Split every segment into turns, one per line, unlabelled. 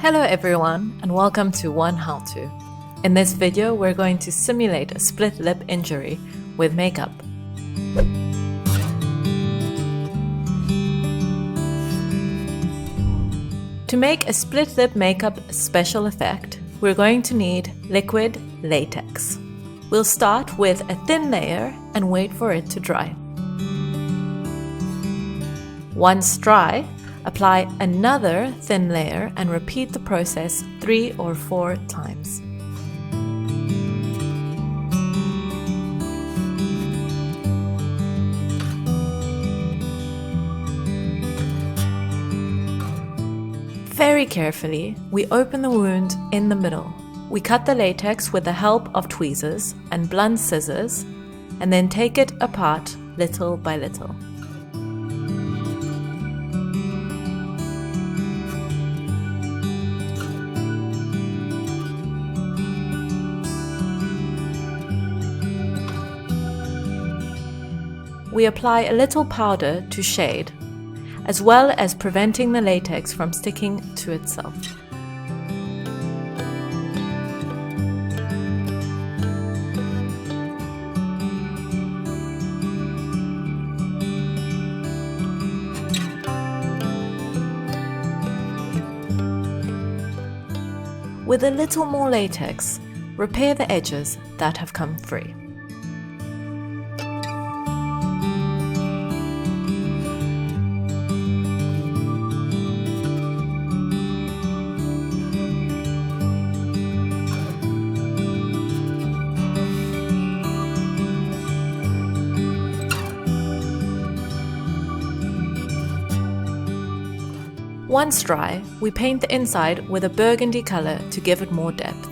Hello everyone and welcome to oneHOWTO. In this video we're going to simulate a split lip injury with makeup. To make a split lip makeup special effect, we're going to need liquid latex. We'll start with a thin layer and wait for it to dry. Once dry, apply another thin layer and repeat the process 3 or 4 times. Very carefully, we open the wound in the middle. We cut the latex with the help of tweezers and blunt scissors, and then take it apart little by little. We apply a little powder to shade, as well as preventing the latex from sticking to itself. With a little more latex, repair the edges that have come free. Once dry, we paint the inside with a burgundy color to give it more depth.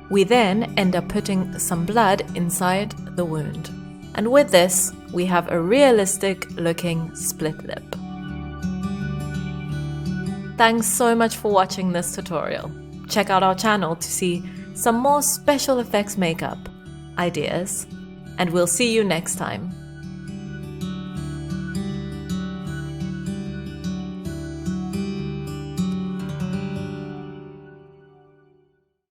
We then end up putting some blood inside the wound. And with this, we have a realistic looking split lip. Thanks so much for watching this tutorial. Check out our channel to see some more special effects makeup ideas, and we'll see you next time.